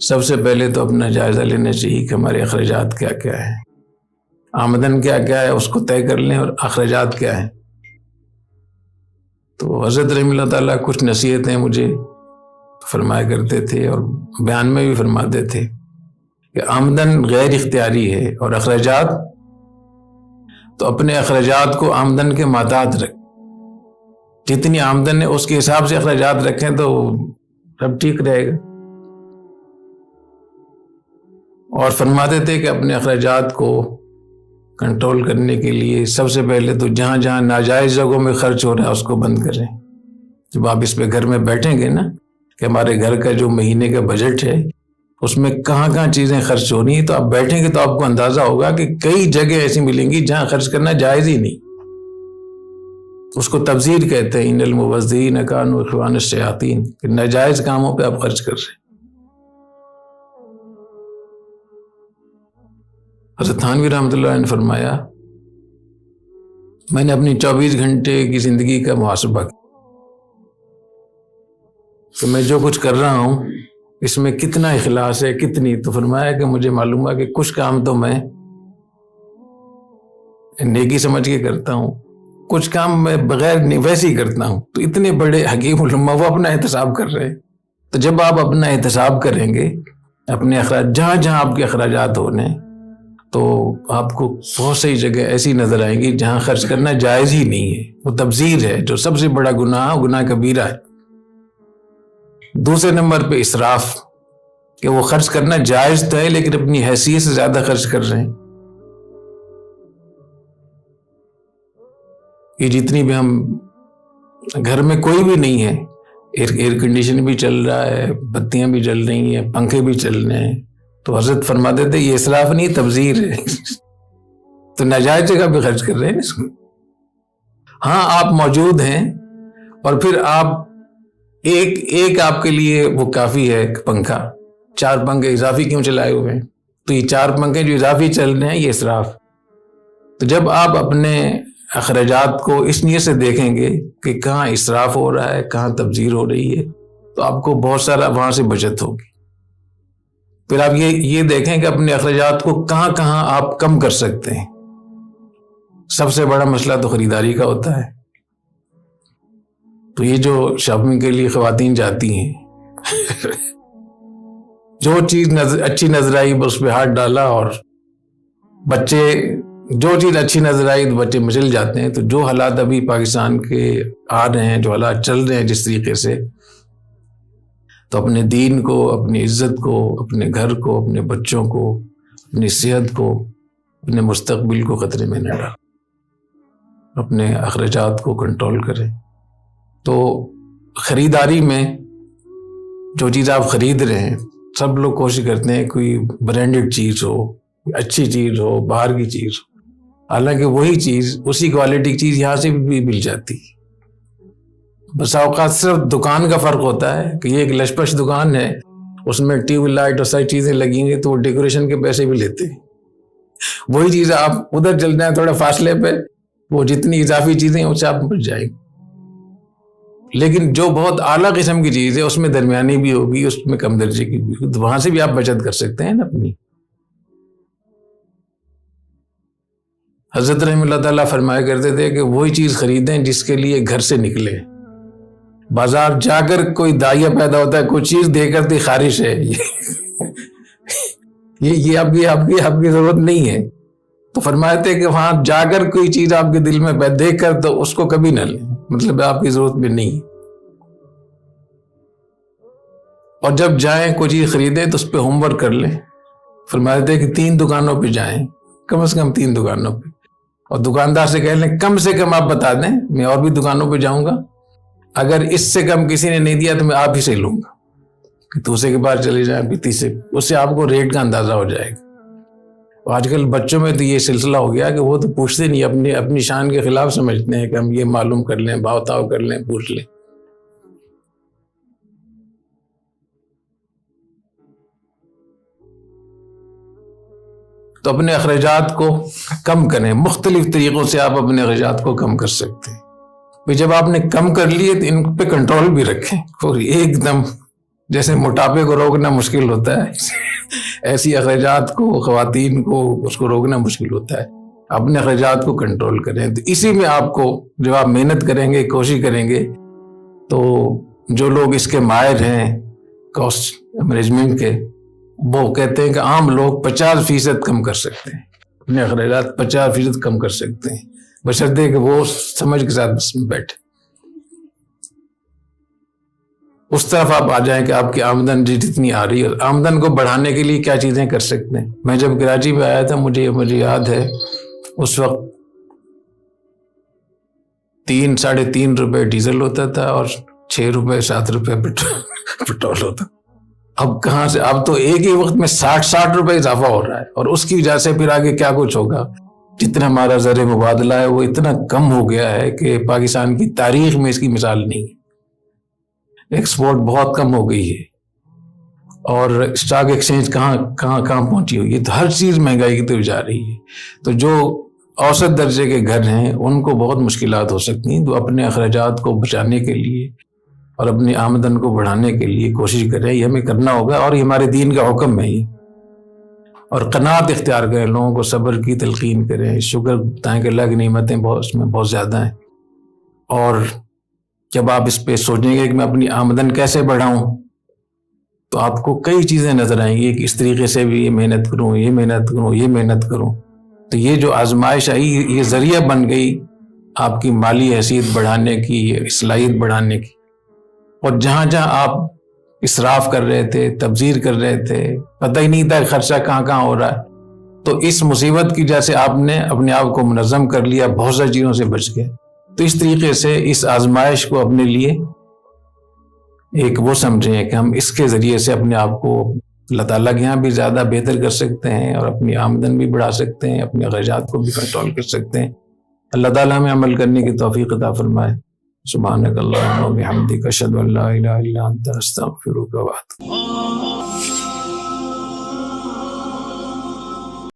سب سے پہلے تو اپنا جائزہ لینا چاہیے کہ ہمارے اخراجات کیا کیا ہیں، آمدن کیا کیا ہے اس کو طے کر لیں، اور اخراجات کیا ہیں۔ تو حضرت رحمہ اللہ تعالیٰ کچھ نصیحتیں مجھے فرمایا کرتے تھے اور بیان میں بھی فرماتے تھے کہ آمدن غیر اختیاری ہے، اور اخراجات تو اپنے اخراجات کو آمدن کے ماتحت رکھ، جتنی آمدن ہے اس کے حساب سے اخراجات رکھیں تو سب ٹھیک رہے گا۔ اور فرماتے تھے کہ اپنے اخراجات کو کنٹرول کرنے کے لیے سب سے پہلے تو جہاں جہاں ناجائز جگہوں میں خرچ ہو رہا ہے اس کو بند کریں۔ جب آپ اس پہ گھر میں بیٹھیں گے نا کہ ہمارے گھر کا جو مہینے کا بجٹ ہے اس میں کہاں کہاں چیزیں خرچ ہونی ہیں، تو آپ بیٹھیں گے تو آپ کو اندازہ ہوگا کہ کئی جگہ ایسی ملیں گی جہاں خرچ کرنا جائز ہی نہیں۔ اس کو تبذیر کہتے ہیں، ان المبذرین کانوا اخوان الشیاطین، کہ ناجائز کاموں پہ آپ خرچ کر رہے ہیں۔ حضرت تھانوی رحمۃ اللہ علیہ نے فرمایا، میں نے اپنی 24 گھنٹے کی زندگی کا محاسبہ کیا کہ میں جو کچھ کر رہا ہوں اس میں کتنا اخلاص ہے، کتنی۔ تو فرمایا کہ مجھے معلوم ہے کہ کچھ کام تو میں نیکی سمجھ کے کرتا ہوں، کچھ کام میں بغیر ویسے ہی کرتا ہوں۔ تو اتنے بڑے حکیم علماء وہ اپنا احتساب کر رہے ہیں۔ تو جب آپ اپنا احتساب کریں گے، اپنے اخراج جہاں جہاں آپ کے اخراجات ہونے، تو آپ کو بہت سی جگہ ایسی نظر آئیں گی جہاں خرچ کرنا جائز ہی نہیں ہے، وہ تبذیر ہے، جو سب سے بڑا گناہ کبیرہ ہے۔ دوسرے نمبر پہ اسراف، کہ وہ خرچ کرنا جائز تو ہے لیکن اپنی حیثیت سے زیادہ خرچ کر رہے ہیں۔ یہ جتنی بھی ہم گھر میں کوئی بھی نہیں ہے، ایئر کنڈیشن بھی چل رہا ہے، بتیاں بھی جل رہی ہیں، پنکھے بھی چل رہے ہیں، تو حضرت فرماتے تھے یہ اسراف نہیں تبذیر ہے۔ تو ناجائز جگہ پہ خرچ کر رہے ہیں اس کو۔ ہاں آپ موجود ہیں اور پھر آپ ایک آپ کے لیے وہ کافی ہے پنکھا، 4 پنکھے اضافی کیوں چلائے ہوئے ہیں؟ تو یہ 4 پنکھے جو اضافی چل رہے ہیں یہ اسراف۔ تو جب آپ اپنے اخراجات کو اس نیت سے دیکھیں گے کہ کہاں اسراف ہو رہا ہے، کہاں تبذیر ہو رہی ہے، تو آپ کو بہت سارا وہاں سے بچت ہوگی۔ پھر آپ یہ دیکھیں کہ اپنے اخراجات کو کہاں کہاں آپ کم کر سکتے ہیں۔ سب سے بڑا مسئلہ تو خریداری کا ہوتا ہے۔ تو یہ جو شاپنگ کے لیے خواتین جاتی ہیں جو چیز اچھی نظر آئی بس پہ ہاتھ ڈالا، اور بچے جو چیز اچھی نظر آئی تو بچے مچل جاتے ہیں۔ تو جو حالات ابھی پاکستان کے آ رہے ہیں، جو حالات چل رہے ہیں جس طریقے سے، تو اپنے دین کو، اپنی عزت کو، اپنے گھر کو، اپنے بچوں کو، اپنی صحت کو، اپنے مستقبل کو خطرے میں نہ ڈالیں، اپنے اخراجات کو کنٹرول کریں۔ تو خریداری میں جو چیز آپ خرید رہے ہیں، سب لوگ کوشش کرتے ہیں کوئی برانڈڈ چیز ہو، اچھی چیز ہو، باہر کی چیز ہو، حالانکہ وہی چیز، اسی کوالٹی کی چیز یہاں سے بھی مل جاتی ہے۔ بس اوقات صرف دکان کا فرق ہوتا ہے کہ یہ ایک لشپش دکان ہے، اس میں ٹیوب لائٹ اور ساری چیزیں لگیں گی تو وہ ڈیکوریشن کے پیسے بھی لیتے ہیں۔ وہی چیز آپ ادھر چل جائیں تھوڑا فاصلے پہ، وہ جتنی اضافی چیزیں ہیں اس سے آپ مل جائیں گے۔ لیکن جو بہت اعلیٰ قسم کی چیز ہے اس میں درمیانی بھی ہوگی، اس میں کم درجے کی بھی ہوگی، تو وہاں سے بھی آپ بچت کر سکتے ہیں نا اپنی۔ حضرت رحمہ اللہ تعالیٰ فرمایا کرتے تھے کہ وہی چیز خریدیں جس کے لیے گھر سے نکلے۔ بازار جا کر کوئی داعیہ پیدا ہوتا ہے، کوئی چیز دے کر دی خارش ہے، یہ آپ کی ضرورت نہیں ہے۔ تو فرمایا تھے کہ وہاں جا کر کوئی چیز آپ کے دل میں دیکھ کر تو اس کو کبھی نہ لیں، مطلب آپ کی ضرورت بھی نہیں ہے۔ اور جب جائیں کوئی چیز خریدیں تو اس پہ ہوم ورک کر لیں۔ فرمایا تھے کہ 3 دکانوں پہ جائیں، کم از کم 3 دکانوں پہ، اور دکاندار سے کہہ لیں کم سے کم آپ بتا دیں، میں اور بھی دکانوں پہ جاؤں گا، اگر اس سے کم کسی نے نہیں دیا تو میں آپ ہی سے لوں گا، کہ دوسرے کے پاس چلے جائیں بھی تیسرے، اس سے آپ کو ریٹ کا اندازہ ہو جائے گا۔ آج کل بچوں میں تو یہ سلسلہ ہو گیا کہ وہ تو پوچھتے نہیں، اپنی شان کے خلاف سمجھتے ہیں کہ ہم یہ معلوم کر لیں، بھاؤ تاؤ کر لیں، پوچھ لیں۔ تو اپنے اخراجات کو کم کریں، مختلف طریقوں سے آپ اپنے اخراجات کو کم کر سکتے ہیں۔ جب آپ نے کم کر لیے تو ان پہ کنٹرول بھی رکھیں، اور ایک دم جیسے موٹاپے کو روکنا مشکل ہوتا ہے ایسی اخراجات کو خواتین کو اس کو روکنا مشکل ہوتا ہے. اپنے اخراجات کو کنٹرول کریں. تو اسی میں آپ کو جب آپ محنت کریں گے, کوشش کریں گے, تو جو لوگ اس کے ماہر ہیں کاسٹ مینجمنٹ کے, وہ کہتے ہیں کہ عام لوگ 50% کم کر سکتے ہیں, اپنے اخراجات 50% کم کر سکتے ہیں, بشرطے کہ وہ سمجھ کے ساتھ بس بیٹھے. اس طرف آپ آ جائیں کہ آپ کی آمدن جتنی آ رہی ہے, آمدن کو بڑھانے کے لیے کیا چیزیں کر سکتے ہیں. میں جب کراچی میں آیا تھا مجھے یاد ہے اس وقت 3-3.5 روپے ڈیزل ہوتا تھا اور 6 روپے 7 روپے پٹرول ہوتا. اب کہاں سے, اب تو ایک ہی وقت میں 60 روپے اضافہ ہو رہا ہے, اور اس کی وجہ سے پھر آگے کیا کچھ ہوگا. جتنا ہمارا زر مبادلہ ہے وہ اتنا کم ہو گیا ہے کہ پاکستان کی تاریخ میں اس کی مثال نہیں ہے. ایکسپورٹ بہت کم ہو گئی ہے, اور اسٹاک ایکسچینج کہاں پہنچی ہوئی ہے. تو ہر چیز مہنگائی کی طرف جا رہی ہے. تو جو اوسط درجے کے گھر ہیں ان کو بہت مشکلات ہو سکتی ہیں. تو اپنے اخراجات کو بچانے کے لیے اور اپنی آمدن کو بڑھانے کے لیے کوشش کریں. یہ ہمیں کرنا ہوگا, اور یہ ہمارے دین کا حکم ہے. اور قناعت اختیار کریں, لوگوں کو صبر کی تلقین کریں, شکر بتائیں کہ اللہ کی نعمتیں اس میں بہت زیادہ ہیں. اور جب آپ اس پہ سوچیں گے کہ میں اپنی آمدن کیسے بڑھاؤں, تو آپ کو کئی چیزیں نظر آئیں گی کہ اس طریقے سے بھی یہ محنت کروں, یہ محنت کروں, یہ محنت کروں. تو یہ جو آزمائش آئی یہ ذریعہ بن گئی آپ کی مالی حیثیت بڑھانے کی, صلاحیت بڑھانے کی. اور جہاں آپ اسراف کر رہے تھے, تبذیر کر رہے تھے, پتہ ہی نہیں تھا خرچہ کہاں ہو رہا ہے, تو اس مصیبت کی وجہ سے آپ نے اپنے آپ کو منظم کر لیا, بہت ساری چیزوں سے بچ گئے. تو اس طریقے سے اس آزمائش کو اپنے لیے ایک وہ سمجھیں کہ ہم اس کے ذریعے سے اپنے آپ کو اللہ تعالیٰ کے یہاں بھی زیادہ بہتر کر سکتے ہیں, اور اپنی آمدن بھی بڑھا سکتے ہیں, اپنے اخراجات کو بھی کنٹرول کر سکتے ہیں. اللہ تعالیٰ ہمیں عمل کرنے کی توفیق عطا فرمائے. سبحانک اللہم و بحمدک اشہد ان لا الہ الا انت استغفرک و اتوب الیک.